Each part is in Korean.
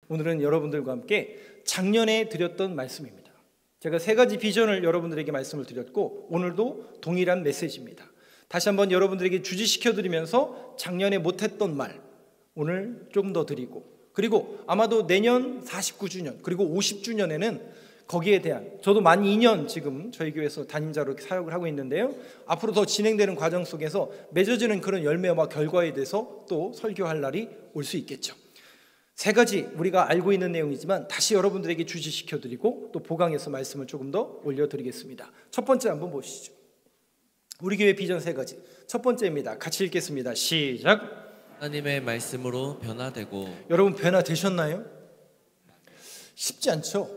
오늘은 여러분들과 함께 작년에 드렸던 말씀입니다. 제가 3가지 비전을 여러분들에게 말씀을 드렸고 오늘도 동일한 메시지입니다. 다시 한번 여러분들에게 주지시켜 드리면서 작년에 못했던 말 오늘 조금 더 드리고, 그리고 아마도 내년 49주년 그리고 50주년에는 거기에 대한, 저도 만 2년 지금 저희 교회에서 담임자로 사역을 하고 있는데요, 앞으로 더 진행되는 과정 속에서 맺어지는 그런 열매와 결과에 대해서 또 설교할 날이 올 수 있겠죠. 3가지 우리가 알고 있는 내용이지만 다시 여러분들에게 주지시켜드리고 또 보강해서 말씀을 조금 더 올려드리겠습니다. 첫 번째 한번 보시죠. 우리 교회 비전 3가지. 첫 번째입니다. 같이 읽겠습니다. 시작. 하나님의 말씀으로 변화되고. 여러분 변화되셨나요? 쉽지 않죠.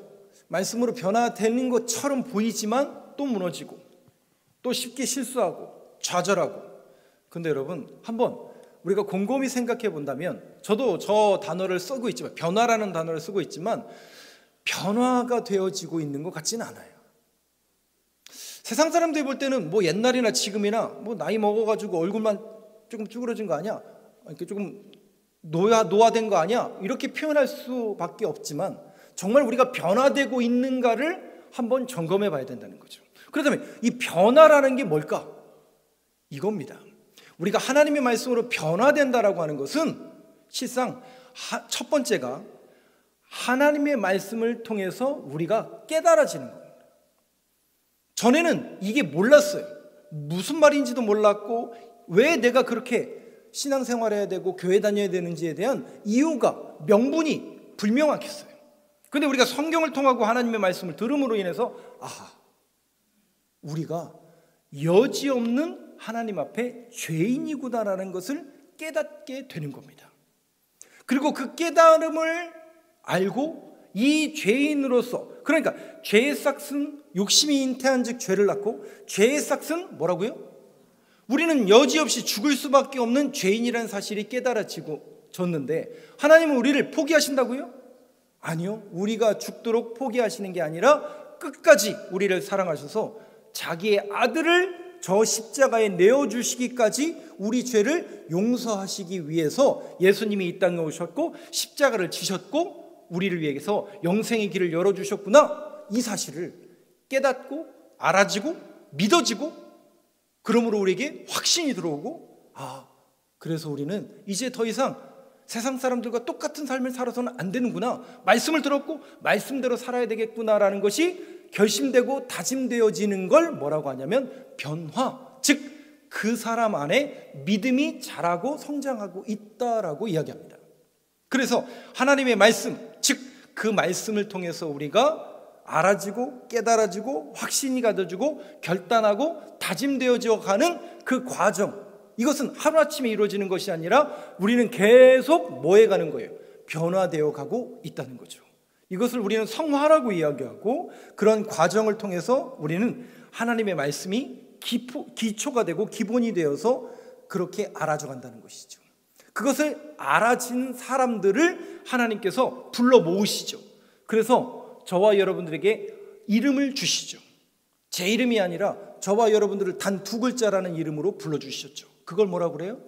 말씀으로 변화되는 것처럼 보이지만 또 무너지고 또 쉽게 실수하고 좌절하고. 근데 여러분 한번 우리가 곰곰이 생각해 본다면, 저도 저 단어를 쓰고 있지만, 변화라는 단어를 쓰고 있지만 변화가 되어지고 있는 것 같지는 않아요. 세상 사람들이 볼 때는 뭐 옛날이나 지금이나 뭐 나이 먹어가지고 얼굴만 조금 쭈그러진 거 아니야, 이렇게 조금 노화된 거 아니야, 이렇게 표현할 수밖에 없지만 정말 우리가 변화되고 있는가를 한번 점검해 봐야 된다는 거죠. 그렇다면 이 변화라는 게 뭘까? 이겁니다. 우리가 하나님의 말씀으로 변화된다라고 하는 것은 실상 첫 번째가 하나님의 말씀을 통해서 우리가 깨달아지는 겁니다. 전에는 이게 몰랐어요. 무슨 말인지도 몰랐고 왜 내가 그렇게 신앙생활해야 되고 교회 다녀야 되는지에 대한 이유가, 명분이 불명확했어요. 그런데 우리가 성경을 통하고 하나님의 말씀을 들음으로 인해서 우리가 여지없는 하나님 앞에 죄인이구나라는 것을 깨닫게 되는 겁니다. 그리고 그 깨달음을 알고 이 죄인으로서, 그러니까 죄의 싹은 욕심이 잉태한 즉 죄를 낳고, 죄의 싹은 뭐라고요? 우리는 여지없이 죽을 수밖에 없는 죄인이라는 사실이 깨달아졌는데 하나님은 우리를 포기하신다고요? 아니요. 우리가 죽도록 포기하시는 게 아니라 끝까지 우리를 사랑하셔서 자기의 아들을 저 십자가에 내어주시기까지 우리 죄를 용서하시기 위해서 예수님이 이 땅에 오셨고 십자가를 지셨고 우리를 위해서 영생의 길을 열어주셨구나, 이 사실을 깨닫고 알아지고 믿어지고, 그러므로 우리에게 확신이 들어오고, 그래서 우리는 이제 더 이상 세상 사람들과 똑같은 삶을 살아서는 안 되는구나, 말씀을 들었고 말씀대로 살아야 되겠구나라는 것이 결심되고 다짐되어지는 걸 뭐라고 하냐면 변화, 즉 그 사람 안에 믿음이 자라고 성장하고 있다라고 이야기합니다. 그래서 하나님의 말씀, 즉 그 말씀을 통해서 우리가 알아지고 깨달아지고 확신이 가져지고 결단하고 다짐되어져 가는 그 과정, 이것은 하루아침에 이루어지는 것이 아니라 우리는 계속 뭐해 가는 거예요? 변화되어 가고 있다는 거죠. 이것을 우리는 성화라고 이야기하고, 그런 과정을 통해서 우리는 하나님의 말씀이 기초가 되고 기본이 되어서 그렇게 알아져 간다는 것이죠. 그것을 알아진 사람들을 하나님께서 불러 모으시죠. 그래서 저와 여러분들에게 이름을 주시죠. 제 이름이 아니라 저와 여러분들을 단 2글자라는 이름으로 불러주셨죠. 그걸 뭐라고 그래요?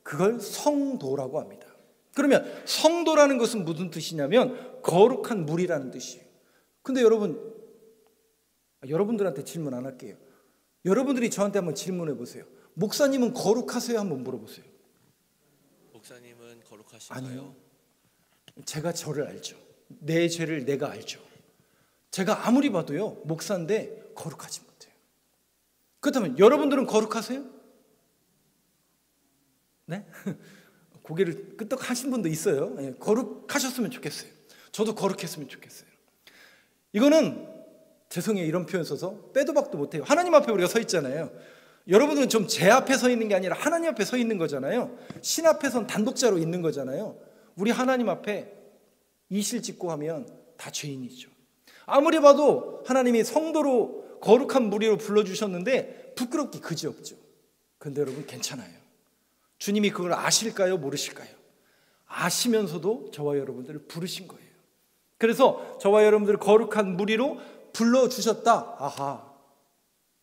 그걸 성도라고 합니다. 그러면 성도라는 것은 무슨 뜻이냐면 거룩한 물이라는 뜻이에요. 근데 여러분들한테 질문 안 할게요. 여러분들이 저한테 한번 질문해 보세요. 목사님은 거룩하세요? 한번 물어보세요. 목사님은 거룩하신가요? 아니요. 제가 저를 알죠. 내 죄를 내가 알죠. 제가 아무리 봐도요, 목사인데 거룩하지 못해요. 그렇다면 여러분들은 거룩하세요? 네? 고개를 끄덕 하신 분도 있어요. 거룩하셨으면 좋겠어요. 저도 거룩했으면 좋겠어요. 이거는 죄송해요, 이런 표현 써서 빼도 박도 못해요. 하나님 앞에 우리가 서 있잖아요. 여러분들은 좀 제 앞에 서 있는 게 아니라 하나님 앞에 서 있는 거잖아요. 신 앞에선 단독자로 있는 거잖아요. 우리 하나님 앞에 이실 짓고 하면 다 죄인이죠. 아무리 봐도 하나님이 성도로 거룩한 무리로 불러주셨는데 부끄럽기 그지없죠. 그런데 여러분 괜찮아요. 주님이 그걸 아실까요? 모르실까요? 아시면서도 저와 여러분들을 부르신 거예요. 그래서 저와 여러분들을 거룩한 무리로 불러주셨다.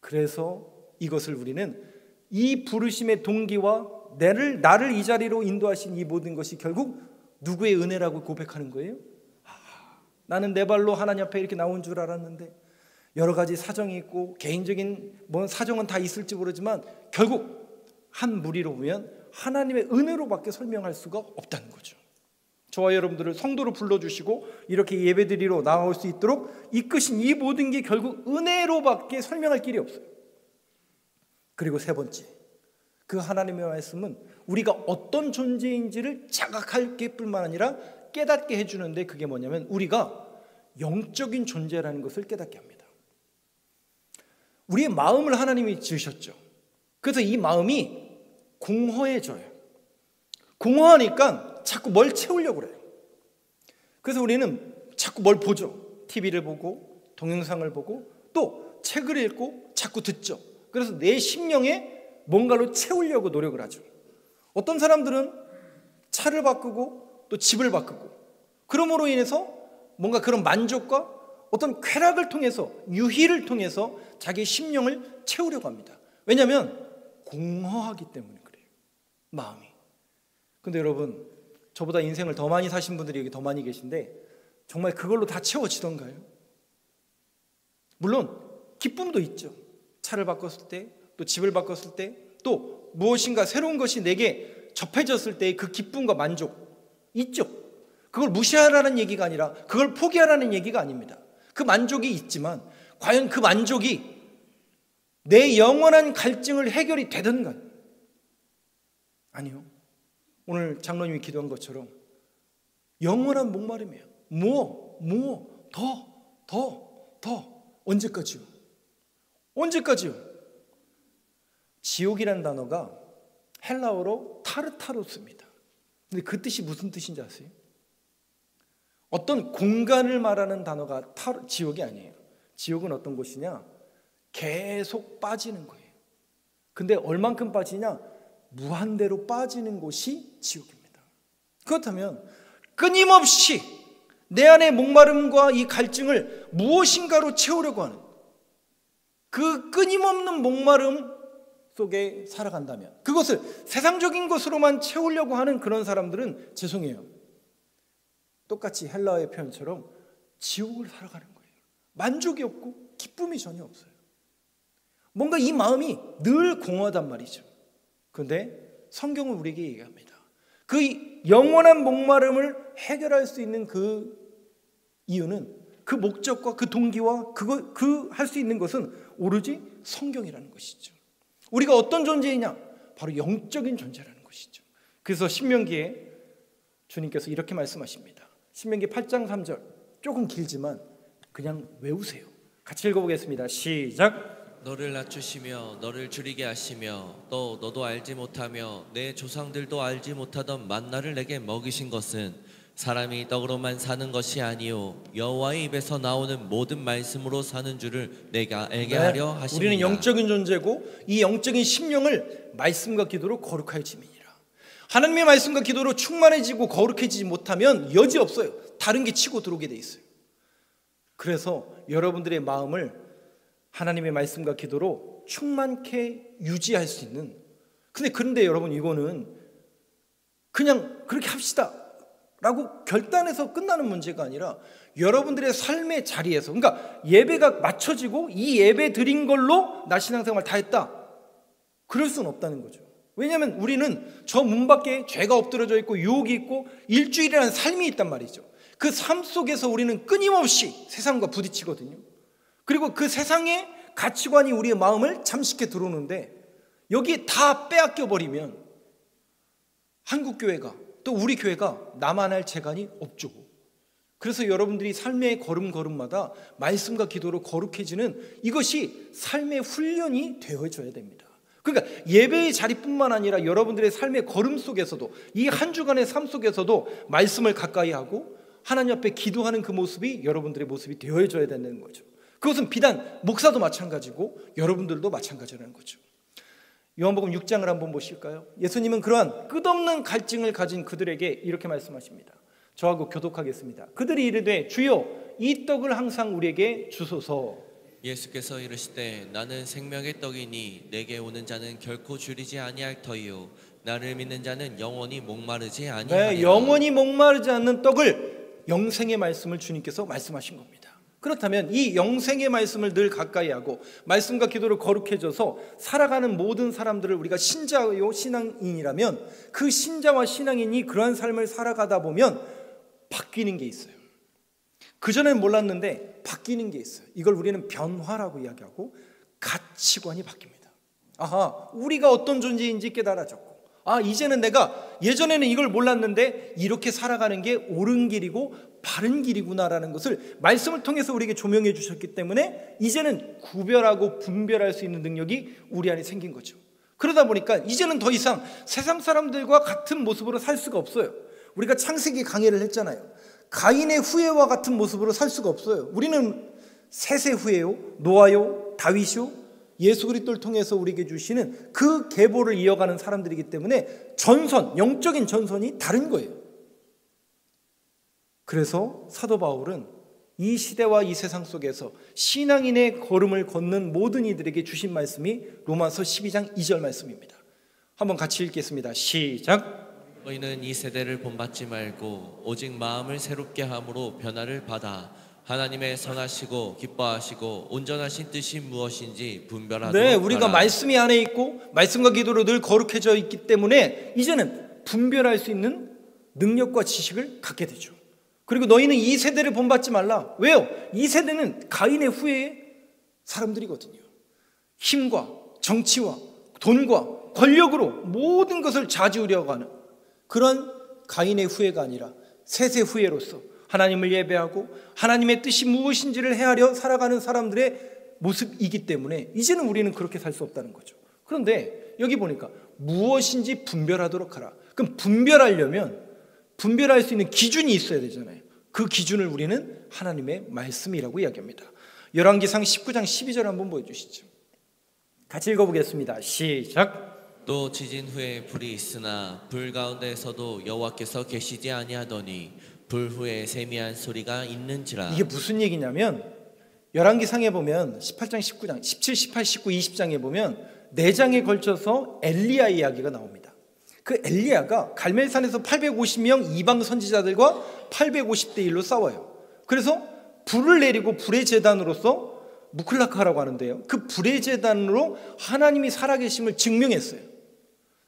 그래서 이것을 우리는 이 부르심의 동기와 나를 이 자리로 인도하신 이 모든 것이 결국 누구의 은혜라고 고백하는 거예요? 나는 내 발로 하나님 앞에 이렇게 나온 줄 알았는데 여러 가지 사정이 있고 개인적인 사정은 다 있을지 모르지만 결국 한 무리로 보면 하나님의 은혜로밖에 설명할 수가 없다는 거죠. 저와 여러분들을 성도로 불러주시고 이렇게 예배드리러 나올 수 있도록 이끄신 이 모든 게 결국 은혜로밖에 설명할 길이 없어요. 그리고 세 번째, 그 하나님의 말씀은 우리가 어떤 존재인지를 자각할 뿐만 아니라 깨닫게 해주는데, 그게 뭐냐면 우리가 영적인 존재라는 것을 깨닫게 합니다. 우리의 마음을 하나님이 지으셨죠. 그래서 이 마음이 공허해져요. 공허하니까 자꾸 뭘 채우려고 그래요. 그래서 우리는 자꾸 뭘 보죠. TV를 보고 동영상을 보고 또 책을 읽고 자꾸 듣죠. 그래서 내 심령에 뭔가로 채우려고 노력을 하죠. 어떤 사람들은 차를 바꾸고 또 집을 바꾸고, 그러므로 인해서 뭔가 그런 만족과 어떤 쾌락을 통해서, 유희를 통해서 자기 심령을 채우려고 합니다. 왜냐하면 공허하기 때문에 그래요, 마음이. 근데 여러분, 저보다 인생을 더 많이 사신 분들이 여기 더 많이 계신데 정말 그걸로 다 채워지던가요? 물론 기쁨도 있죠. 차를 바꿨을 때, 또 집을 바꿨을 때, 또 무엇인가 새로운 것이 내게 접해졌을 때의 그 기쁨과 만족 있죠. 그걸 무시하라는 얘기가 아니라, 그걸 포기하라는 얘기가 아닙니다. 그 만족이 있지만 과연 그 만족이 내 영원한 갈증을 해결이 되던가? 아니요. 오늘 장로님이 기도한 것처럼 영원한 목마름이에요. 더 언제까지요? 언제까지요? 지옥이라는 단어가 헬라어로 타르타로스입니다. 근데 그 뜻이 무슨 뜻인지 아세요? 어떤 공간을 말하는 단어가 지옥이 아니에요. 지옥은 어떤 곳이냐? 계속 빠지는 거예요. 근데 얼만큼 빠지냐? 무한대로 빠지는 곳이 지옥입니다. 그렇다면 끊임없이 내 안의 목마름과 이 갈증을 무엇인가로 채우려고 하는 그 끊임없는 목마름 속에 살아간다면, 그것을 세상적인 것으로만 채우려고 하는 그런 사람들은 죄송해요, 똑같이 헬라어의 표현처럼 지옥을 살아가는 거예요. 만족이 없고 기쁨이 전혀 없어요. 뭔가 이 마음이 늘 공허하단 말이죠. 그런데 성경은 우리에게 얘기합니다. 그 영원한 목마름을 해결할 수 있는 그 이유는, 그 목적과 그 동기와 그 할 수 있는 것은 오로지 성경이라는 것이죠. 우리가 어떤 존재이냐? 바로 영적인 존재라는 것이죠. 그래서 신명기에 주님께서 이렇게 말씀하십니다. 신명기 8장 3절, 조금 길지만 그냥 외우세요. 같이 읽어보겠습니다. 시작. 너를 낮추시며 너를 줄이게 하시며 또 너도 알지 못하며 내 조상들도 알지 못하던 만나를 내게 먹이신 것은 사람이 떡으로만 사는 것이 아니요 여호와의 입에서 나오는 모든 말씀으로 사는 줄을 내가 알게 하려 하십니다. 우리는 영적인 존재고 이 영적인 심령을 말씀과 기도로 거룩하여 지니라. 하나님의 말씀과 기도로 충만해지고 거룩해지지 못하면 여지없어요. 다른 게 치고 들어오게 돼 있어요. 그래서 여러분들의 마음을 하나님의 말씀과 기도로 충만케 유지할 수 있는, 그런데 여러분, 이거는 그냥 그렇게 합시다 라고 결단해서 끝나는 문제가 아니라 여러분들의 삶의 자리에서, 그러니까 예배가 맞춰지고 이 예배 드린 걸로 나 신앙생활 다 했다, 그럴 수는 없다는 거죠. 왜냐하면 우리는 저 문 밖에 죄가 엎드려져 있고 유혹이 있고 일주일이라는 삶이 있단 말이죠. 그 삶 속에서 우리는 끊임없이 세상과 부딪히거든요. 그리고 그 세상의 가치관이 우리의 마음을 잠식해 들어오는데, 여기에 다 빼앗겨 버리면 한국교회가, 또 우리 교회가 나만 할 재간이 없죠. 그래서 여러분들이 삶의 걸음걸음마다 말씀과 기도로 거룩해지는 이것이 삶의 훈련이 되어져야 됩니다. 그러니까 예배의 자리뿐만 아니라 여러분들의 삶의 걸음 속에서도, 이 한 주간의 삶 속에서도 말씀을 가까이 하고 하나님 앞에 기도하는 그 모습이 여러분들의 모습이 되어져야 된다는 거죠. 그것은 비단 목사도 마찬가지고 여러분들도 마찬가지라는 거죠. 요한복음 6장을 한번 보실까요? 예수님은 그러한 끝없는 갈증을 가진 그들에게 이렇게 말씀하십니다. 저하고 교독하겠습니다. 그들이 이르되 주여 이 떡을 항상 우리에게 주소서. 예수께서 이르시되 나는 생명의 떡이니 내게 오는 자는 결코 줄이지 아니할 터이요 나를 믿는 자는 영원히 목마르지 아니하리라. 네, 영원히 목마르지 않는 떡을 영생의 말씀을 주님께서 말씀하신 겁니다. 그렇다면 이 영생의 말씀을 늘 가까이 하고 말씀과 기도로 거룩해져서 살아가는 모든 사람들을 우리가 신자요 신앙인이라면 그 신자와 신앙인이 그러한 삶을 살아가다 보면 바뀌는 게 있어요. 그전엔 몰랐는데 바뀌는 게 있어요. 이걸 우리는 변화라고 이야기하고 가치관이 바뀝니다. 아하, 우리가 어떤 존재인지 깨달아졌고, 이제는 내가 예전에는 이걸 몰랐는데 이렇게 살아가는 게 옳은 길이고 바른 길이구나라는 것을 말씀을 통해서 우리에게 조명해 주셨기 때문에 이제는 구별하고 분별할 수 있는 능력이 우리 안에 생긴 거죠. 그러다 보니까 이제는 더 이상 세상 사람들과 같은 모습으로 살 수가 없어요. 우리가 창세기 강해를 했잖아요. 가인의 후예와 같은 모습으로 살 수가 없어요. 우리는 셋의 후예요, 노아요, 다윗이요, 예수 그리스도를 통해서 우리에게 주시는 그 계보를 이어가는 사람들이기 때문에 전선, 영적인 전선이 다른 거예요. 그래서 사도 바울은 이 시대와 이 세상 속에서 신앙인의 걸음을 걷는 모든 이들에게 주신 말씀이 로마서 12장 2절 말씀입니다. 한번 같이 읽겠습니다. 시작. 너희는 이 세대를 본받지 말고 오직 마음을 새롭게 함으로 변화를 받아 하나님의 선하시고 기뻐하시고 온전하신 뜻이 무엇인지 분별하도록 네, 우리가 하라. 말씀이 안에 있고 말씀과 기도로 늘 거룩해져 있기 때문에 이제는 분별할 수 있는 능력과 지식을 갖게 되죠. 그리고 너희는 이 세대를 본받지 말라. 왜요? 이 세대는 가인의 후예의 사람들이거든요. 힘과 정치와 돈과 권력으로 모든 것을 좌지우려고 하는 그런 가인의 후예가 아니라 셋의 후예로서 하나님을 예배하고 하나님의 뜻이 무엇인지를 헤아려 살아가는 사람들의 모습이기 때문에 이제는 우리는 그렇게 살 수 없다는 거죠. 그런데 여기 보니까 무엇인지 분별하도록 하라. 그럼 분별하려면 분별할 수 있는 기준이 있어야 되잖아요. 그 기준을 우리는 하나님의 말씀이라고 이야기합니다. 열왕기상 19장 12절 한번 보여주시죠. 같이 읽어보겠습니다. 시작. 또 지진 후에 불이 있으나 불 가운데에서도 여호와께서 계시지 아니하더니 불 후에 세미한 소리가 있는지라. 이게 무슨 얘기냐면 열왕기상에 보면 18장 19장 17, 18, 19, 20장에 보면 4장에 걸쳐서 엘리야 이야기가 나옵니다. 그 엘리야가 갈멜산에서 850명 이방 선지자들과 850대 1로 싸워요. 그래서 불을 내리고 불의 제단으로서 무클라카라고 하는데요, 그 불의 제단으로 하나님이 살아계심을 증명했어요.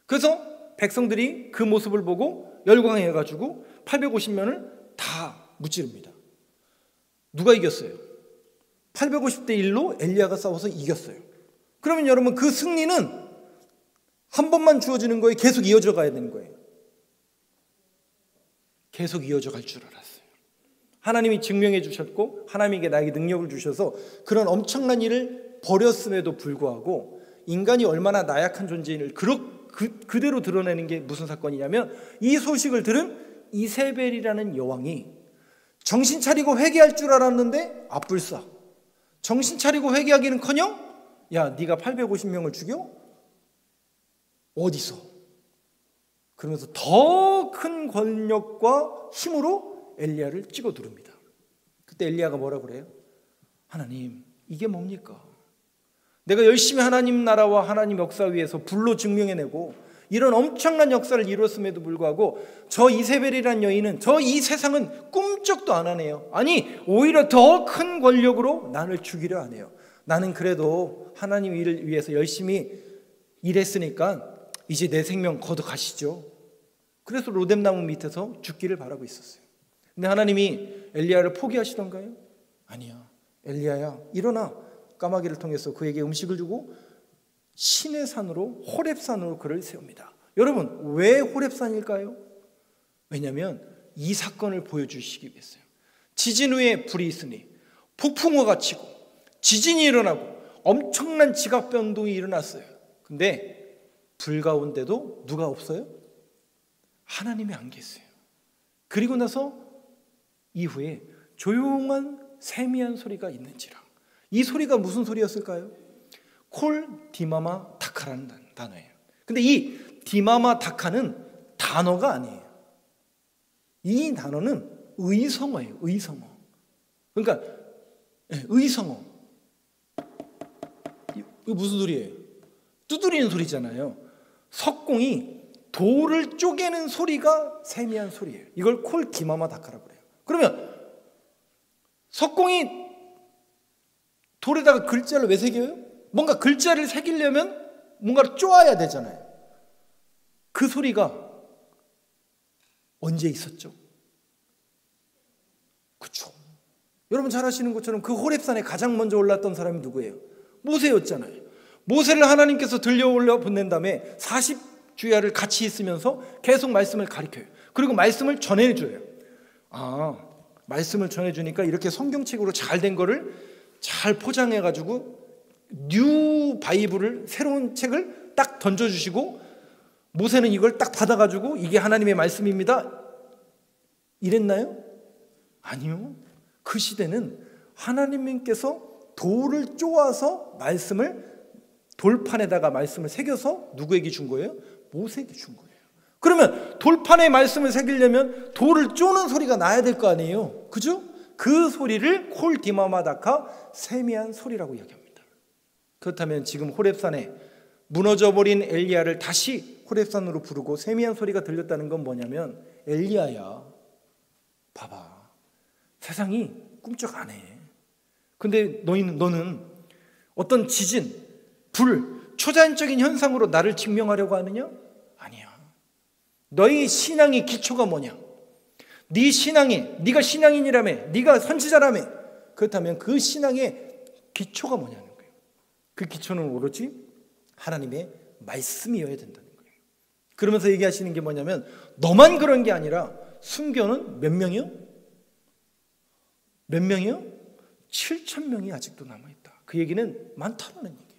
그래서 백성들이 그 모습을 보고 열광해가지고 850명을 다 무찌릅니다. 누가 이겼어요? 850대 1로 엘리야가 싸워서 이겼어요. 그러면 여러분, 그 승리는 한 번만 주어지는 거예요? 계속 이어져 가야 되는 거예요? 계속 이어져 갈 줄 알았어요. 하나님이 증명해 주셨고 하나님에게 나에게 능력을 주셔서 그런 엄청난 일을 벌였음에도 불구하고 인간이 얼마나 나약한 존재인을 그대로 드러내는 게 무슨 사건이냐면, 이 소식을 들은 이세벨이라는 여왕이 정신 차리고 회개할 줄 알았는데 앞불싸. 정신 차리고 회개하기는커녕 야, 네가 850명을 죽여? 어디서? 그러면서 더 큰 권력과 힘으로 엘리야를 찍어 누릅니다. 그때 엘리야가 뭐라 그래요? 하나님, 이게 뭡니까? 내가 열심히 하나님 나라와 하나님 역사 위에서 불로 증명해내고 이런 엄청난 역사를 이뤘음에도 불구하고 저 이세벨이라는 여인은, 저 이 세상은 꿈쩍도 안 하네요. 아니, 오히려 더 큰 권력으로 나를 죽이려 하네요. 나는 그래도 하나님 일을 위해서 열심히 일했으니까 이제 내 생명 거둬가시죠. 그래서 로뎀나무 밑에서 죽기를 바라고 있었어요. 근데 하나님이 엘리야를 포기하시던가요? 아니야. 엘리야야, 일어나. 까마귀를 통해서 그에게 음식을 주고 신의 산으로, 호렙산으로 그를 세웁니다. 여러분, 왜 호렙산일까요? 왜냐하면 이 사건을 보여주시기 위해서요. 지진 후에 불이 있으니 폭풍우가 치고 지진이 일어나고 엄청난 지각 변동이 일어났어요. 근데 불 가운데도 누가 없어요? 하나님이 안 계세요. 그리고 나서 이후에 조용한 세미한 소리가 있는지라. 이 소리가 무슨 소리였을까요? 콜 디마마 다카라는 단어예요. 근데 이 디마마 다카는 단어가 아니에요. 이 단어는 의성어예요. 의성어. 그러니까 의성어. 이게 무슨 소리예요? 두드리는 소리잖아요. 석공이 돌을 쪼개는 소리가 세미한 소리예요. 이걸 콜 기마마 다카라고 그래요. 그러면 석공이 돌에다가 글자를 왜 새겨요? 뭔가 글자를 새기려면 뭔가를 쪼아야 되잖아요. 그 소리가 언제 있었죠? 그렇죠. 여러분 잘 아시는 것처럼 그 호렙산에 가장 먼저 올랐던 사람이 누구예요? 모세였잖아요. 모세를 하나님께서 들려올려 보낸 다음에 40주야를 같이 있으면서 계속 말씀을 가르쳐요. 그리고 말씀을 전해줘요. 말씀을 전해주니까 이렇게 성경책으로 잘 된 거를 잘 포장해가지고 뉴 바이블을, 새로운 책을 딱 던져주시고 모세는 이걸 딱 받아가지고 이게 하나님의 말씀입니다 이랬나요? 아니요. 그 시대는 하나님께서 돌을 쪼아서 말씀을, 돌판에다가 말씀을 새겨서 누구에게 준 거예요? 모세에게 준 거예요. 그러면 돌판에 말씀을 새기려면 돌을 쪼는 소리가 나야 될 거 아니에요. 그죠? 그 소리를 콜 디마마다카, 세미한 소리라고 이야기합니다. 그렇다면 지금 호렙산에 무너져버린 엘리야를 다시 호렙산으로 부르고 세미한 소리가 들렸다는 건 뭐냐면, 엘리야야, 봐봐, 세상이 꿈쩍 안 해. 근데 너는 어떤 지진, 불, 초자연적인 현상으로 나를 증명하려고 하느냐? 아니야. 너희 신앙의 기초가 뭐냐? 네 신앙이, 네가 신앙인이라며, 네가 선지자라며, 그렇다면 그 신앙의 기초가 뭐냐는 거예요. 그 기초는 오로지 하나님의 말씀이어야 된다는 거예요. 그러면서 얘기하시는 게 뭐냐면, 너만 그런 게 아니라 순교는 몇 명이요? 몇 명이요? 7,000명이 아직도 남아있다. 그 얘기는 많다는 얘기예요.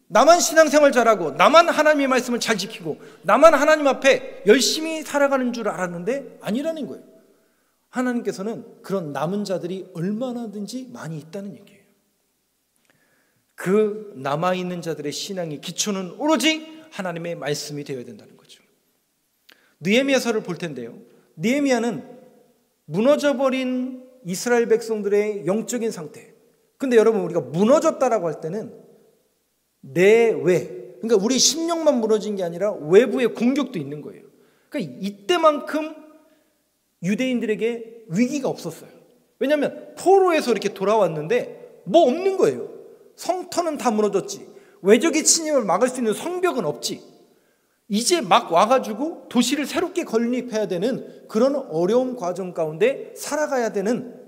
나만 신앙생활 잘하고, 나만 하나님의 말씀을 잘 지키고, 나만 하나님 앞에 열심히 살아가는 줄 알았는데 아니라는 거예요. 하나님께서는 그런 남은 자들이 얼마나든지 많이 있다는 얘기예요. 그 남아있는 자들의 신앙의 기초는 오로지 하나님의 말씀이 되어야 된다는 거죠. 느헤미야서를 볼 텐데요, 느헤미야는 무너져버린 이스라엘 백성들의 영적인 상태. 근데 여러분, 우리가 무너졌다라고 할 때는 내외, 그러니까 우리 심령만 무너진 게 아니라 외부의 공격도 있는 거예요. 그러니까 이때만큼 유대인들에게 위기가 없었어요. 왜냐하면 포로에서 이렇게 돌아왔는데 뭐 없는 거예요. 성터는 다 무너졌지, 외적의 침입을 막을 수 있는 성벽은 없지, 이제 막 와가지고 도시를 새롭게 건립해야 되는 그런 어려운 과정 가운데 살아가야 되는,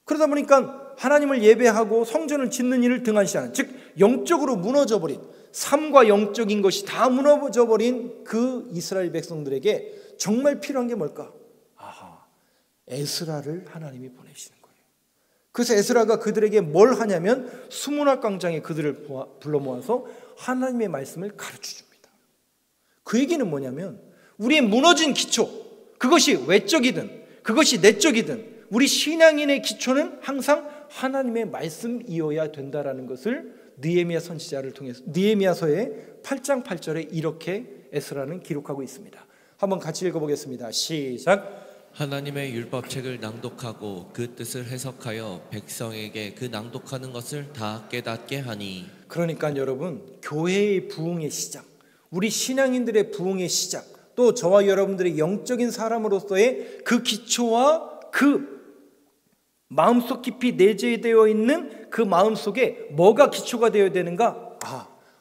그러다 보니까 하나님을 예배하고 성전을 짓는 일을 등한시하는, 즉 영적으로 무너져버린, 삶과 영적인 것이 다 무너져버린 그 이스라엘 백성들에게 정말 필요한 게 뭘까? 에스라를 하나님이 보내시는 거예요. 그래서 에스라가 그들에게 뭘 하냐면 수문학 광장에 그들을 불러 모아서 하나님의 말씀을 가르쳐줍니다. 그 얘기는 뭐냐면, 우리의 무너진 기초, 그것이 외적이든 그것이 내적이든 우리 신앙인의 기초는 항상 하나님의 말씀이어야 된다라는 것을 느헤미야 선지자를 통해서, 느헤미야서의 8장 8절에 이렇게 에스라는 기록하고 있습니다. 한번 같이 읽어보겠습니다. 시작. 하나님의 율법책을 낭독하고 그 뜻을 해석하여 백성에게 그 낭독하는 것을 다 깨닫게 하니. 그러니까 여러분, 교회의 부흥의 시작, 우리 신앙인들의 부흥의 시작, 또 저와 여러분들의 영적인 사람으로서의 그 기초와 그 마음속 깊이 내재되어 있는 그 마음속에 뭐가 기초가 되어야 되는가?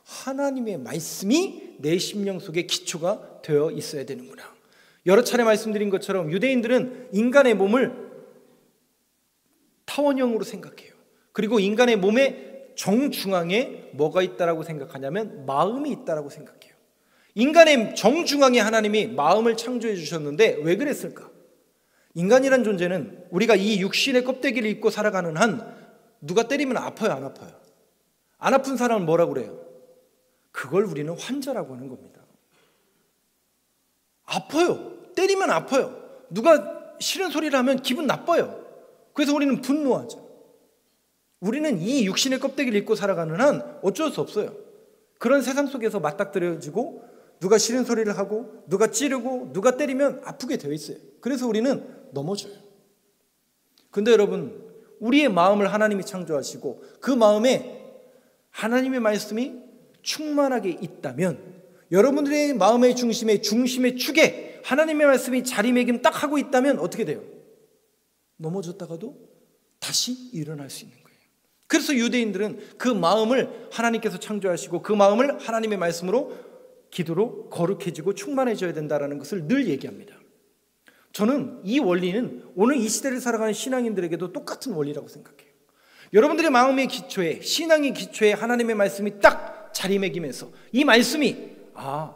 하나님의 말씀이 내 심령 속에 기초가 되어 있어야 되는구나. 여러 차례 말씀드린 것처럼 유대인들은 인간의 몸을 타원형으로 생각해요. 그리고 인간의 몸의 정중앙에 뭐가 있다라고 생각하냐면 마음이 있다라고 생각해요. 인간의 정중앙에 하나님이 마음을 창조해 주셨는데 왜 그랬을까? 인간이란 존재는 우리가 이 육신의 껍데기를 입고 살아가는 한 누가 때리면 아파요, 안 아파요? 안 아픈 사람은 뭐라고 그래요? 그걸 우리는 환자라고 하는 겁니다. 아파요. 때리면 아파요. 누가 싫은 소리를 하면 기분 나빠요. 그래서 우리는 분노하죠. 우리는 이 육신의 껍데기를 입고 살아가는 한 어쩔 수 없어요. 그런 세상 속에서 맞닥뜨려지고 누가 싫은 소리를 하고 누가 찌르고 누가 때리면 아프게 되어 있어요. 그래서 우리는 넘어져요. 근데 여러분, 우리의 마음을 하나님이 창조하시고 그 마음에 하나님의 말씀이 충만하게 있다면, 여러분들의 마음의 중심의 축에 하나님의 말씀이 자리매김 딱 하고 있다면 어떻게 돼요? 넘어졌다가도 다시 일어날 수 있는 거예요. 그래서 유대인들은 그 마음을 하나님께서 창조하시고 그 마음을 하나님의 말씀으로, 기도로 거룩해지고 충만해져야 된다는 것을 늘 얘기합니다. 저는 이 원리는 오늘 이 시대를 살아가는 신앙인들에게도 똑같은 원리라고 생각해요. 여러분들의 마음의 기초에, 신앙의 기초에 하나님의 말씀이 딱 자리매김해서 이 말씀이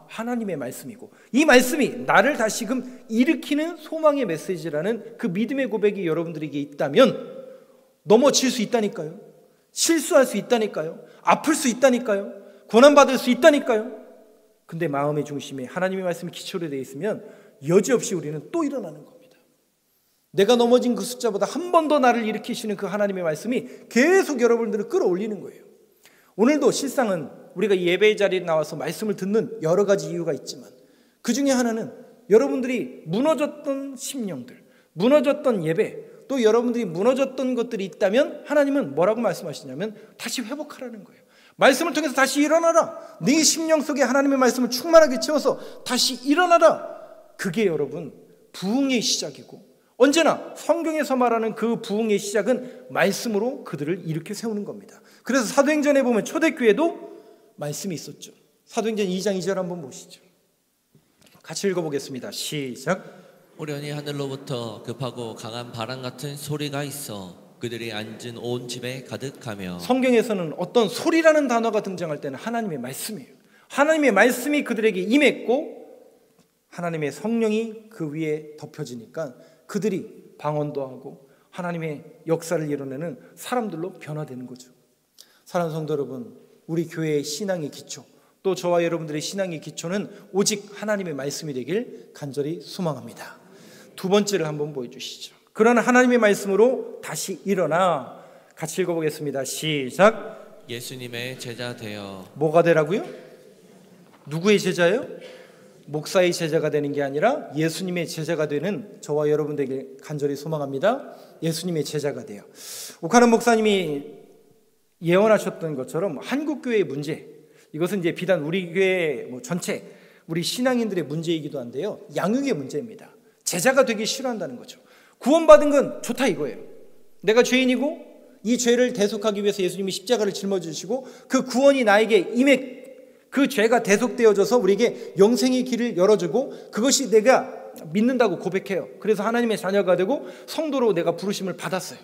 하나님의 말씀이고 이 말씀이 나를 다시금 일으키는 소망의 메시지라는 그 믿음의 고백이 여러분들에게 있다면 넘어질 수 있다니까요. 실수할 수 있다니까요. 아플 수 있다니까요. 고난받을 수 있다니까요. 근데 마음의 중심에 하나님의 말씀이 기초로 되어 있으면 여지없이 우리는 또 일어나는 겁니다. 내가 넘어진 그 숫자보다 한 번 더 나를 일으키시는 그 하나님의 말씀이 계속 여러분들을 끌어올리는 거예요. 오늘도 실상은 우리가 예배의 자리에 나와서 말씀을 듣는 여러 가지 이유가 있지만 그 중에 하나는 여러분들이 무너졌던 심령들, 무너졌던 예배, 또 여러분들이 무너졌던 것들이 있다면 하나님은 뭐라고 말씀하시냐면 다시 회복하라는 거예요. 말씀을 통해서 다시 일어나라. 네 심령 속에 하나님의 말씀을 충만하게 채워서 다시 일어나라. 그게 여러분 부흥의 시작이고, 언제나 성경에서 말하는 그 부흥의 시작은 말씀으로 그들을 일으켜 세우는 겁니다. 그래서 사도행전에 보면 초대교회도 말씀이 있었죠. 사도행전 2장 2절 한번 보시죠. 같이 읽어보겠습니다. 시작. 호련히 하늘로부터 급하고 강한 바람 같은 소리가 있어 그들이 앉은 온 집에 가득하며. 성경에서는 어떤 소리라는 단어가 등장할 때는 하나님의 말씀이에요. 하나님의 말씀이 그들에게 임했고 하나님의 성령이 그 위에 덮여지니까 그들이 방언도 하고 하나님의 역사를 이뤄내는 사람들로 변화되는 거죠. 사랑하는 성도 여러분, 우리 교회의 신앙의 기초, 또 저와 여러분들의 신앙의 기초는 오직 하나님의 말씀이 되길 간절히 소망합니다. 두 번째를 한번 보여주시죠. 그러나 하나님의 말씀으로 다시 일어나. 같이 읽어보겠습니다. 시작. 예수님의 제자 되어. 뭐가 되라고요? 누구의 제자예요? 목사의 제자가 되는 게 아니라 예수님의 제자가 되는 저와 여러분들에게 간절히 소망합니다. 예수님의 제자가 돼요. 오카는 목사님이 예언하셨던 것처럼 한국교회의 문제, 이것은 이제 비단 우리 교회 전체 우리 신앙인들의 문제이기도 한데요, 양육의 문제입니다. 제자가 되기 싫어한다는 거죠. 구원받은 건 좋다 이거예요. 내가 죄인이고 이 죄를 대속하기 위해서 예수님이 십자가를 짊어지시고 그 구원이 나에게 임해, 그 죄가 대속되어져서 우리에게 영생의 길을 열어주고 그것이 내가 믿는다고 고백해요. 그래서 하나님의 자녀가 되고 성도로 내가 부르심을 받았어요.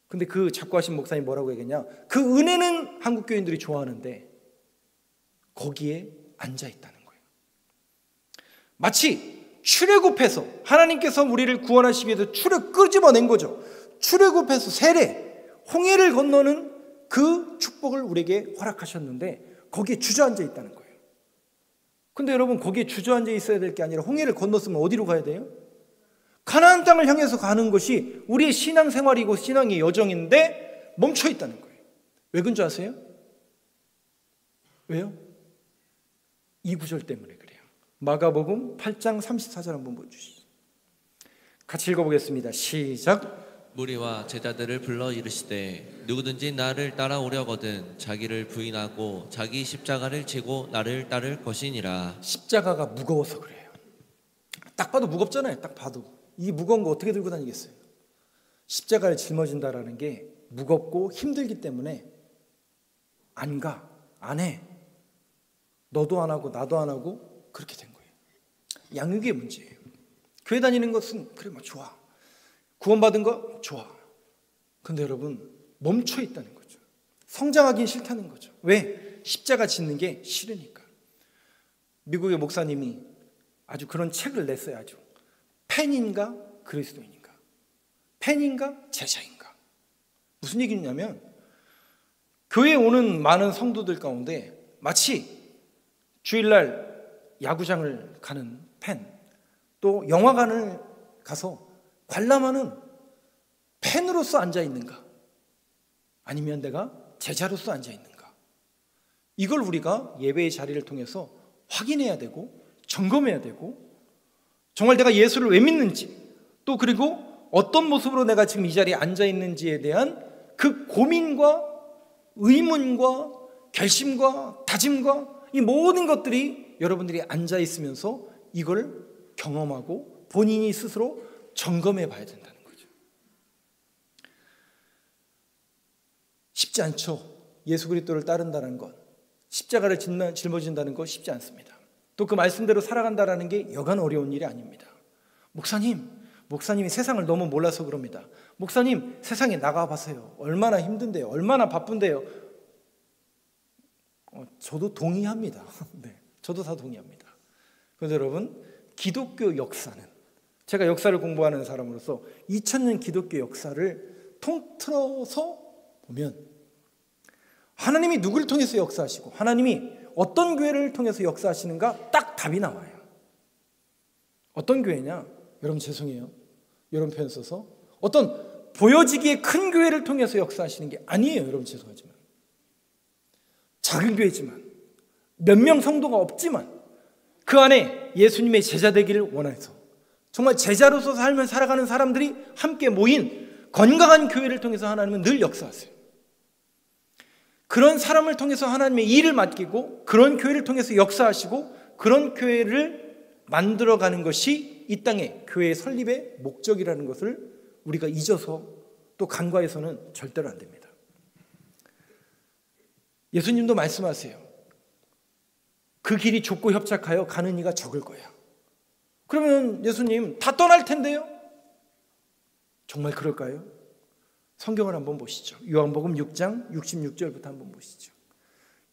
근데 그 작고하신 목사님 뭐라고 얘기했냐? 그 은혜는 한국 교인들이 좋아하는데 거기에 앉아있다는 거예요. 마치 출애굽해서 하나님께서 우리를 구원하시기 위해서 끄집어낸 거죠. 출애굽해서 세례, 홍해를 건너는 그 축복을 우리에게 허락하셨는데 거기에 주저앉아 있다는 거예요. 근데 여러분, 거기에 주저앉아 있어야 될 게 아니라 홍해를 건넜으면 어디로 가야 돼요? 가나안 땅을 향해서 가는 것이 우리의 신앙생활이고 신앙의 여정인데 멈춰 있다는 거예요. 왜 그런 줄 아세요? 왜요? 이 구절 때문에 그래요. 마가복음 8장 34절 한번 보여주시죠. 같이 읽어보겠습니다. 시작. 무리와 제자들을 불러 이르시되 누구든지 나를 따라오려거든 자기를 부인하고 자기 십자가를 지고 나를 따를 것이니라. 십자가가 무거워서 그래요. 딱 봐도 무겁잖아요. 딱 봐도. 이 무거운 거 어떻게 들고 다니겠어요? 십자가를 짊어진다라는 게 무겁고 힘들기 때문에 안 가, 안 해. 너도 안 하고 나도 안 하고 그렇게 된 거예요. 양육의 문제예요. 교회 다니는 것은 그래 좋아. 구원받은 거 좋아. 근데 여러분, 멈춰 있다는 거죠. 성장하긴 싫다는 거죠. 왜? 십자가 짓는 게 싫으니까. 미국의 목사님이 아주 그런 책을 냈어요. 아주 팬인가 그리스도인인가, 팬인가 제자인가. 무슨 얘기냐면 교회에 오는 많은 성도들 가운데 마치 주일날 야구장을 가는 팬, 또 영화관을 가서 관람하는 팬으로서 앉아있는가, 아니면 내가 제자로서 앉아있는가. 이걸 우리가 예배의 자리를 통해서 확인해야 되고 점검해야 되고, 정말 내가 예수를 왜 믿는지, 또 그리고 어떤 모습으로 내가 지금 이 자리에 앉아있는지에 대한 그 고민과 의문과 결심과 다짐과 이 모든 것들이 여러분들이 앉아 있으면서 이걸 경험하고 본인이 스스로 점검해 봐야 된다는 거죠. 쉽지 않죠. 예수 그리스도를 따른다는 것, 십자가를 짊어진다는 것 쉽지 않습니다. 또 그 말씀대로 살아간다는 게 여간 어려운 일이 아닙니다. 목사님이 세상을 너무 몰라서 그럽니다. 목사님, 세상에 나가봐세요. 얼마나 힘든데요. 얼마나 바쁜데요. 저도 동의합니다. 네, 저도 다 동의합니다. 그래서 여러분, 기독교 역사는, 제가 역사를 공부하는 사람으로서 2000년 기독교 역사를 통틀어서 보면 하나님이 누구를 통해서 역사하시고 하나님이 어떤 교회를 통해서 역사하시는가 딱 답이 나와요. 어떤 교회냐? 여러분 죄송해요. 이런 표현 써서 어떤 보여지기에 큰 교회를 통해서 역사하시는 게 아니에요. 여러분 죄송하지만 작은 교회지만 몇 명 성도가 없지만 그 안에 예수님의 제자 되기를 원해서 정말 제자로서 삶을 살아가는 사람들이 함께 모인 건강한 교회를 통해서 하나님은 늘 역사하세요. 그런 사람을 통해서 하나님의 일을 맡기고 그런 교회를 통해서 역사하시고 그런 교회를 만들어가는 것이 이 땅의 교회의 설립의 목적이라는 것을 우리가 잊어서 또 간과해서는 절대로 안 됩니다. 예수님도 말씀하세요. 그 길이 좁고 협착하여 가는 이가 적을 거야. 그러면 예수님 다 떠날 텐데요? 정말 그럴까요? 성경을 한번 보시죠. 요한복음 6장 66절부터 한번 보시죠.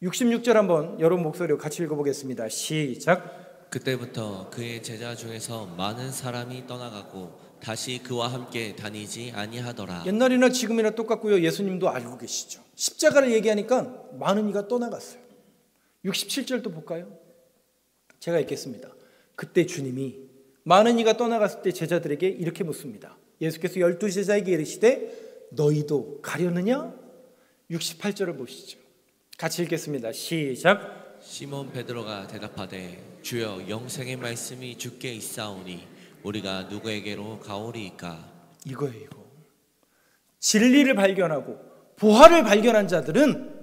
66절 한번 여러분 목소리로 같이 읽어보겠습니다. 시작. 그때부터 그의 제자 중에서 많은 사람이 떠나가고 다시 그와 함께 다니지 아니하더라. 옛날이나 지금이나 똑같고요. 예수님도 알고 계시죠. 십자가를 얘기하니까 많은 이가 떠나갔어요. 67절도 볼까요? 제가 읽겠습니다. 그때 주님이 많은 이가 떠나갔을 때 제자들에게 이렇게 묻습니다. 예수께서 12제자에게 이르시되 너희도 가려느냐? 68절을 보시죠. 같이 읽겠습니다. 시작. 시몬 베드로가 대답하되 주여 영생의 말씀이 주께 있사오니 우리가 누구에게로 가오리이까? 이거예요. 이거. 진리를 발견하고 보화를 발견한 자들은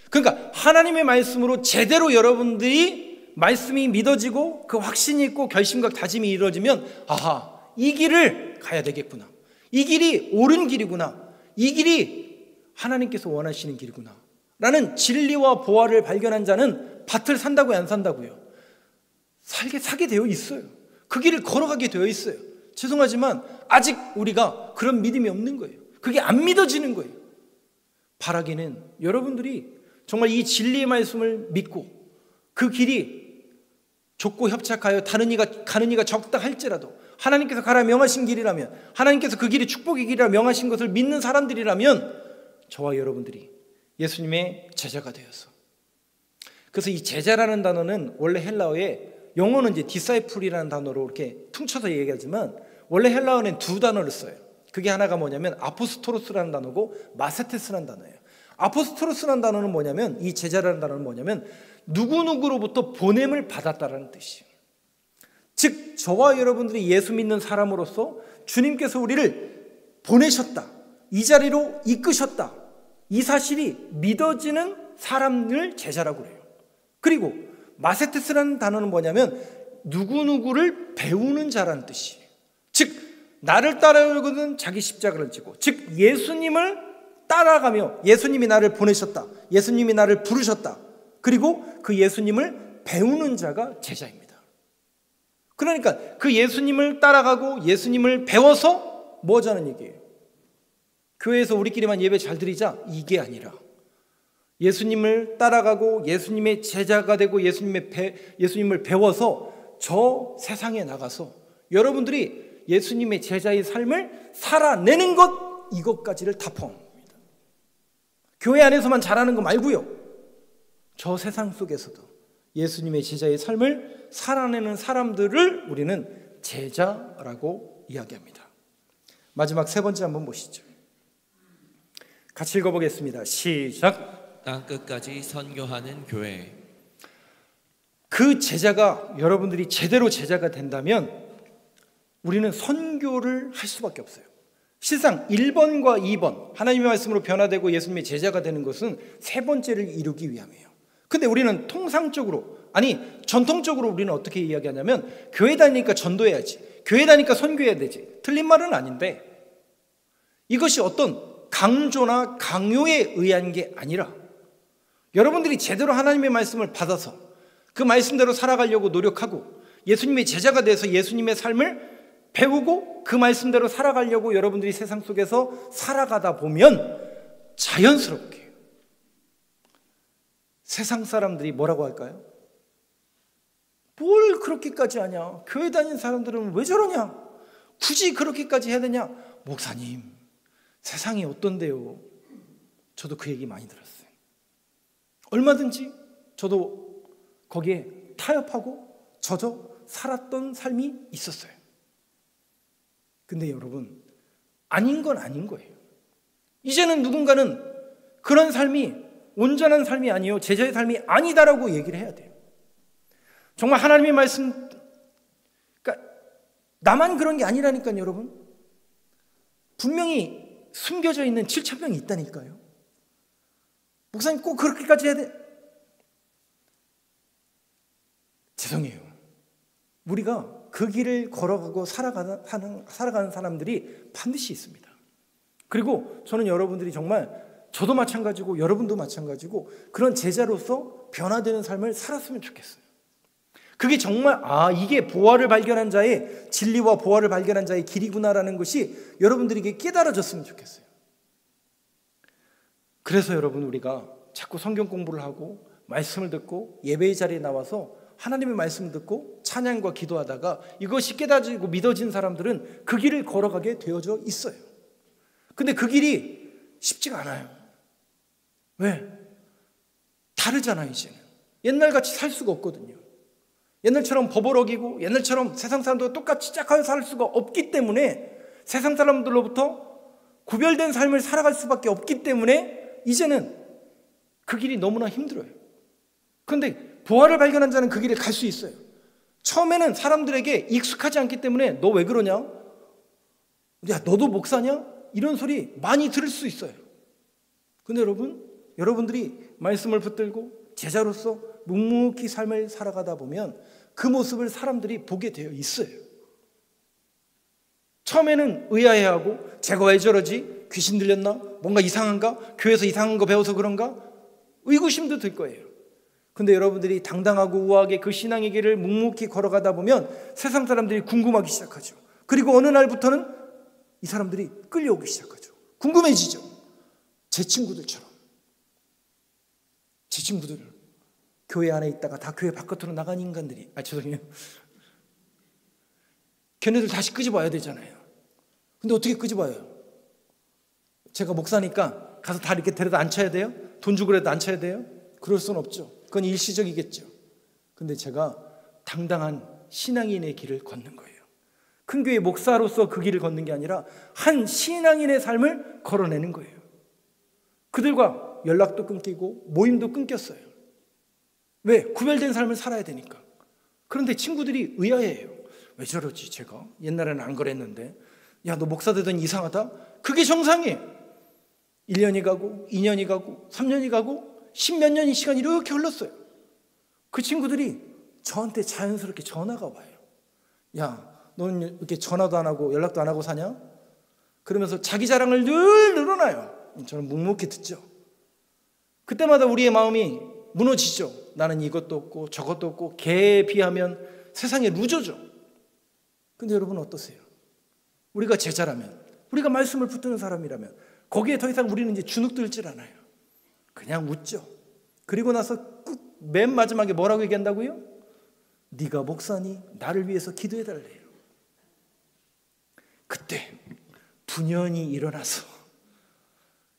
그러니까 하나님의 말씀으로 제대로 여러분들이 말씀이 믿어지고 그 확신이 있고 결심과 다짐이 이루어지면 아하, 이 길을 가야 되겠구나. 이 길이 옳은 길이구나. 이 길이 하나님께서 원하시는 길이구나 라는 진리와 보화를 발견한 자는 밭을 산다고요, 안 산다고요? 사게 되어 있어요. 그 길을 걸어가게 되어 있어요. 죄송하지만 아직 우리가 그런 믿음이 없는 거예요. 그게 안 믿어지는 거예요. 바라기는 여러분들이 정말 이 진리의 말씀을 믿고 그 길이 좁고 협착하여 가는 이가 적다 할지라도 하나님께서 가라 명하신 길이라면, 하나님께서 그 길이 축복의 길이라 명하신 것을 믿는 사람들이라면 저와 여러분들이 예수님의 제자가 되어서, 그래서 이 제자라는 단어는 원래 헬라어에, 영어는 이제 disciple이라는 단어로 이렇게 퉁쳐서 얘기하지만 원래 헬라어는 두 단어를 써요. 그게 하나가 뭐냐면 아포스토로스라는 단어고 마세테스라는 단어예요. 아포스토로스라는 단어는 뭐냐면, 이 제자라는 단어는 뭐냐면 누구누구로부터 보냄을 받았다라는 뜻이에요. 즉 저와 여러분들이 예수 믿는 사람으로서 주님께서 우리를 보내셨다, 이 자리로 이끄셨다, 이 사실이 믿어지는 사람을 제자라고 그래요. 그리고 마세테스라는 단어는 뭐냐면 누구누구를 배우는 자라는 뜻이에요. 즉 나를 따르거든 자기 십자가를 지고, 즉 예수님을 따라가며 예수님이 나를 보내셨다, 예수님이 나를 부르셨다, 그리고 그 예수님을 배우는 자가 제자입니다. 그러니까 그 예수님을 따라가고 예수님을 배워서 뭐 하자는 얘기예요? 교회에서 우리끼리만 예배 잘 드리자, 이게 아니라 예수님을 따라가고 예수님의 제자가 되고 예수님을 배워서 저 세상에 나가서 여러분들이 예수님의 제자의 삶을 살아내는 것, 이것까지를 다 포함합니다. 교회 안에서만 잘하는 거 말고요, 저 세상 속에서도 예수님의 제자의 삶을 살아내는 사람들을 우리는 제자라고 이야기합니다. 마지막 세 번째 한번 보시죠. 같이 읽어보겠습니다. 시작. 땅끝까지 선교하는 교회. 그 제자가, 여러분들이 제대로 제자가 된다면 우리는 선교를 할 수밖에 없어요. 실상 1번과 2번 하나님의 말씀으로 변화되고 예수님의 제자가 되는 것은 세 번째를 이루기 위함이에요. 근데 우리는 통상적으로, 아니 전통적으로 우리는 어떻게 이야기하냐면 교회 다니니까 전도해야지, 교회 다니니까 선교해야 되지. 틀린 말은 아닌데 이것이 어떤 강조나 강요에 의한 게 아니라 여러분들이 제대로 하나님의 말씀을 받아서 그 말씀대로 살아가려고 노력하고 예수님의 제자가 돼서 예수님의 삶을 배우고 그 말씀대로 살아가려고 여러분들이 세상 속에서 살아가다 보면 자연스럽게 세상 사람들이 뭐라고 할까요? 뭘 그렇게까지 하냐? 교회 다니는 사람들은 왜 저러냐? 굳이 그렇게까지 해야 되냐? 목사님, 세상이 어떤데요? 저도 그 얘기 많이 들었어요. 얼마든지 저도 거기에 타협하고 젖어 살았던 삶이 있었어요. 근데 여러분, 아닌 건 아닌 거예요. 이제는 누군가는 그런 삶이 온전한 삶이 아니요, 제자의 삶이 아니다라고 얘기를 해야 돼요. 정말 하나님의 말씀, 그러니까 나만 그런 게 아니라니까요, 여러분. 분명히 숨겨져 있는 7,000명이 있다니까요. 목사님 꼭 그렇게까지 해야 돼? 죄송해요. 우리가 그 길을 걸어가고 살아가는 사람들이 반드시 있습니다. 그리고 저는 여러분들이 정말, 저도 마찬가지고 여러분도 마찬가지고 그런 제자로서 변화되는 삶을 살았으면 좋겠어요. 그게 정말 이게 보화를 발견한 자의, 진리와 보화를 발견한 자의 길이구나라는 것이 여러분들에게 깨달아졌으면 좋겠어요. 그래서 여러분, 우리가 자꾸 성경 공부를 하고 말씀을 듣고 예배의 자리에 나와서 하나님의 말씀을 듣고 찬양과 기도하다가 이것이 깨달아지고 믿어진 사람들은 그 길을 걸어가게 되어져 있어요. 근데 그 길이 쉽지가 않아요. 왜? 다르잖아요. 이제는 옛날같이 살 수가 없거든요. 옛날처럼 법을 어기고 옛날처럼 세상 사람들과 똑같이 짝하여 살 수가 없기 때문에, 세상 사람들로부터 구별된 삶을 살아갈 수밖에 없기 때문에 이제는 그 길이 너무나 힘들어요. 그런데 보화를 발견한 자는 그 길을 갈 수 있어요. 처음에는 사람들에게 익숙하지 않기 때문에 너 왜 그러냐? 야, 너도 목사냐? 이런 소리 많이 들을 수 있어요. 근데 여러분들이 말씀을 붙들고 제자로서 묵묵히 삶을 살아가다 보면 그 모습을 사람들이 보게 되어 있어요. 처음에는 의아해하고 제가 왜 저러지? 귀신 들렸나? 뭔가 이상한가? 교회에서 이상한 거 배워서 그런가? 의구심도 들 거예요. 근데 여러분들이 당당하고 우아하게 그 신앙의 길을 묵묵히 걸어가다 보면 세상 사람들이 궁금하기 시작하죠. 그리고 어느 날부터는 이 사람들이 끌려오기 시작하죠. 궁금해지죠. 제 친구들처럼. 제 친구들, 교회 안에 있다가 다 교회 바깥으로 나간 인간들이, 죄송해요. 걔네들 다시 끄집어야 되잖아요. 근데 어떻게 끄집어요? 제가 목사니까 가서 다 이렇게 데려다 앉혀야 돼요? 돈 주고라도 앉혀야 돼요? 그럴 수는 없죠. 그건 일시적이겠죠. 근데 제가 당당한 신앙인의 길을 걷는 거예요. 큰 교회 목사로서 그 길을 걷는 게 아니라 한 신앙인의 삶을 걸어내는 거예요. 그들과 연락도 끊기고 모임도 끊겼어요. 왜? 구별된 삶을 살아야 되니까. 그런데 친구들이 의아해요. 왜 저러지 제가? 옛날에는 안 그랬는데. 야, 너 목사 되더니 이상하다? 그게 정상이에요. 1년이 가고 2년이 가고 3년이 가고 10몇 년의 시간이 이렇게 흘렀어요. 그 친구들이 저한테 자연스럽게 전화가 와요. 야, 너는 이렇게 전화도 안 하고 연락도 안 하고 사냐? 그러면서 자기 자랑을 늘 늘어놔요. 저는 묵묵히 듣죠. 그때마다 우리의 마음이 무너지죠. 나는 이것도 없고 저것도 없고 걔에 비하면 세상에 루저죠. 근데 여러분 어떠세요? 우리가 제자라면, 우리가 말씀을 붙드는 사람이라면 거기에 더 이상 우리는 이제 주눅들질 않아요. 그냥 웃죠. 그리고 나서 맨 마지막에 뭐라고 얘기한다고요? 네가 목사니 나를 위해서 기도해달래요. 그때 분연히 일어나서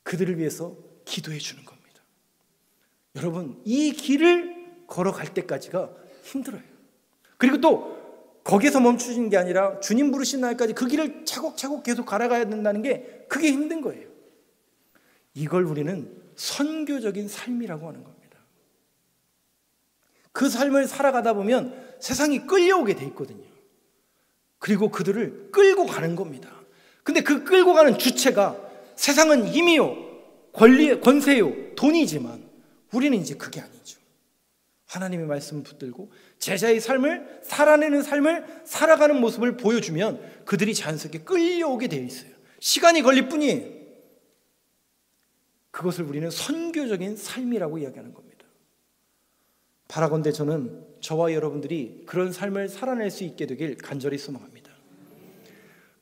그들을 위해서 기도해 주는 겁니다. 여러분, 이 길을 걸어갈 때까지가 힘들어요. 그리고 또 거기에서 멈추시는 게 아니라 주님 부르신 날까지 그 길을 차곡차곡 계속 걸어가야 된다는 게 그게 힘든 거예요. 이걸 우리는 선교적인 삶이라고 하는 겁니다. 그 삶을 살아가다 보면 세상이 끌려오게 돼 있거든요. 그리고 그들을 끌고 가는 겁니다. 근데 그 끌고 가는 주체가 세상은 힘이요, 권세요, 돈이지만 우리는 이제 그게 아니죠. 하나님의 말씀을 붙들고 제자의 삶을 살아내는 삶을 살아가는 모습을 보여주면 그들이 자연스럽게 끌려오게 되어 있어요. 시간이 걸릴 뿐이에요. 그것을 우리는 선교적인 삶이라고 이야기하는 겁니다. 바라건대 저는 저와 여러분들이 그런 삶을 살아낼 수 있게 되길 간절히 소망합니다.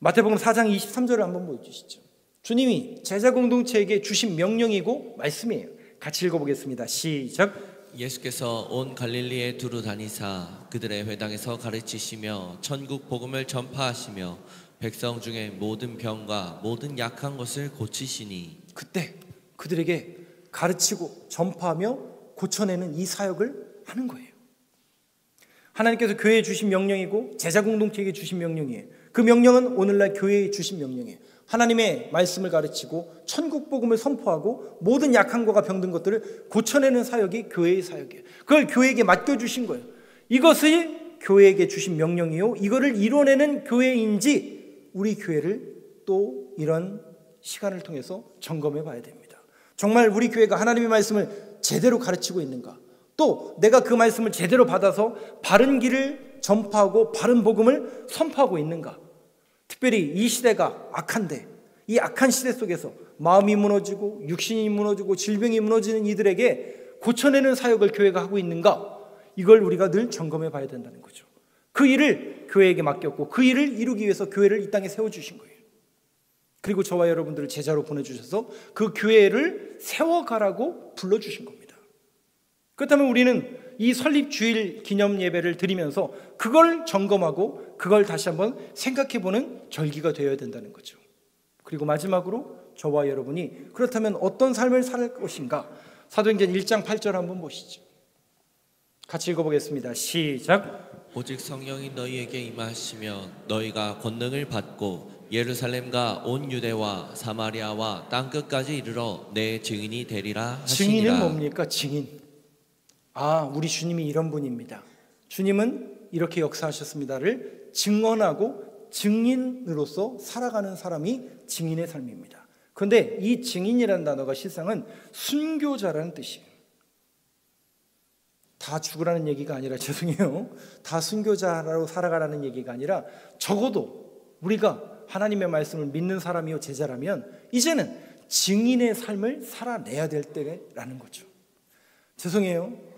마태복음 4장 23절을 한번 보여주시죠. 주님이 제자 공동체에게 주신 명령이고 말씀이에요. 같이 읽어보겠습니다. 시작. 예수께서 온 갈릴리에 두루 다니사 그들의 회당에서 가르치시며 천국 복음을 전파하시며 백성 중에 모든 병과 모든 약한 것을 고치시니. 그때 그들에게 가르치고 전파하며 고쳐내는 이 사역을 하는 거예요. 하나님께서 교회에 주신 명령이고 제자 공동체에게 주신 명령이에요. 그 명령은 오늘날 교회에 주신 명령이에요. 하나님의 말씀을 가르치고 천국 복음을 선포하고 모든 약한 것과 병든 것들을 고쳐내는 사역이 교회의 사역이에요. 그걸 교회에게 맡겨주신 거예요. 이것이 교회에게 주신 명령이요, 이거를 이뤄내는 교회인지 우리 교회를 또 이런 시간을 통해서 점검해 봐야 됩니다. 정말 우리 교회가 하나님의 말씀을 제대로 가르치고 있는가, 또 내가 그 말씀을 제대로 받아서 바른 길을 전파하고 바른 복음을 선포하고 있는가. 특별히 이 시대가 악한데 이 악한 시대 속에서 마음이 무너지고 육신이 무너지고 질병이 무너지는 이들에게 고쳐내는 사역을 교회가 하고 있는가, 이걸 우리가 늘 점검해 봐야 된다는 거죠. 그 일을 교회에게 맡겼고 그 일을 이루기 위해서 교회를 이 땅에 세워주신 거예요. 그리고 저와 여러분들을 제자로 보내주셔서 그 교회를 세워가라고 불러주신 겁니다. 그렇다면 우리는 이 설립주일 기념 예배를 드리면서 그걸 점검하고 그걸 다시 한번 생각해보는 절기가 되어야 된다는 거죠. 그리고 마지막으로 저와 여러분이 그렇다면 어떤 삶을 살 것인가, 사도행전 1장 8절 한번 보시죠. 같이 읽어보겠습니다. 시작. 오직 성령이 너희에게 임하시며 너희가 권능을 받고 예루살렘과 온 유대와 사마리아와 땅끝까지 이르러 내 증인이 되리라 하시니라. 증인은 뭡니까? 증인. 우리 주님이 이런 분입니다. 주님은 이렇게 역사하셨습니다를 증언하고 증인으로서 살아가는 사람이 증인의 삶입니다. 그런데 이 증인이라는 단어가 실상은 순교자라는 뜻이에요. 다 죽으라는 얘기가 아니라, 죄송해요, 다 순교자로 살아가라는 얘기가 아니라 적어도 우리가 하나님의 말씀을 믿는 사람이요 제자라면 이제는 증인의 삶을 살아내야 될 때라는 거죠. 죄송해요,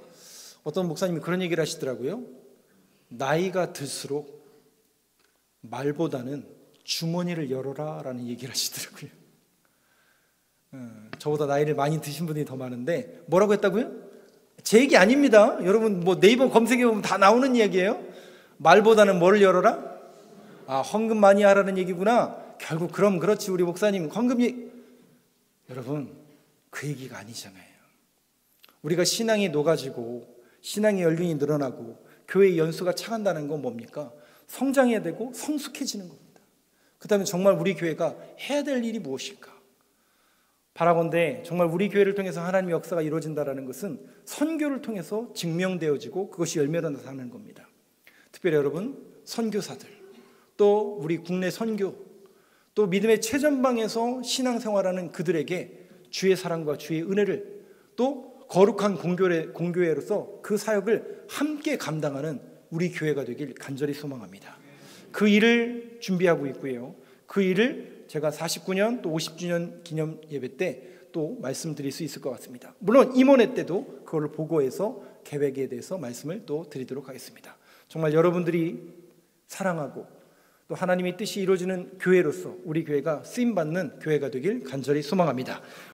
어떤 목사님이 그런 얘기를 하시더라고요. 나이가 들수록 말보다는 주머니를 열어라 라는 얘기를 하시더라고요. 저보다 나이를 많이 드신 분이 더 많은데 뭐라고 했다고요? 제 얘기 아닙니다. 여러분 뭐 네이버 검색해보면 다 나오는 이야기예요. 말보다는 뭐를 열어라? 헌금 많이 하라는 얘기구나. 결국 그럼 그렇지, 우리 목사님 여러분 그 얘기가 아니잖아요. 우리가 신앙이 녹아지고 신앙의 연륜이 늘어나고 교회의 연수가 차간다는 건 뭡니까? 성장해야 되고 성숙해지는 겁니다. 그렇다면 정말 우리 교회가 해야 될 일이 무엇일까? 바라건대 정말 우리 교회를 통해서 하나님의 역사가 이루어진다는 것은 선교를 통해서 증명되어지고 그것이 열매로 나타나는 겁니다. 특별히 여러분, 선교사들, 또 우리 국내 선교, 또 믿음의 최전방에서 신앙생활하는 그들에게 주의 사랑과 주의 은혜를, 또 거룩한 공교회로서 그 사역을 함께 감당하는 우리 교회가 되길 간절히 소망합니다. 그 일을 준비하고 있고요. 그 일을 제가 49년 또 50주년 기념 예배 때 또 말씀드릴 수 있을 것 같습니다. 물론 임원회 때도 그걸 보고해서 계획에 대해서 말씀을 또 드리도록 하겠습니다. 정말 여러분들이 사랑하고 또 하나님의 뜻이 이루어지는 교회로서 우리 교회가 쓰임받는 교회가 되길 간절히 소망합니다.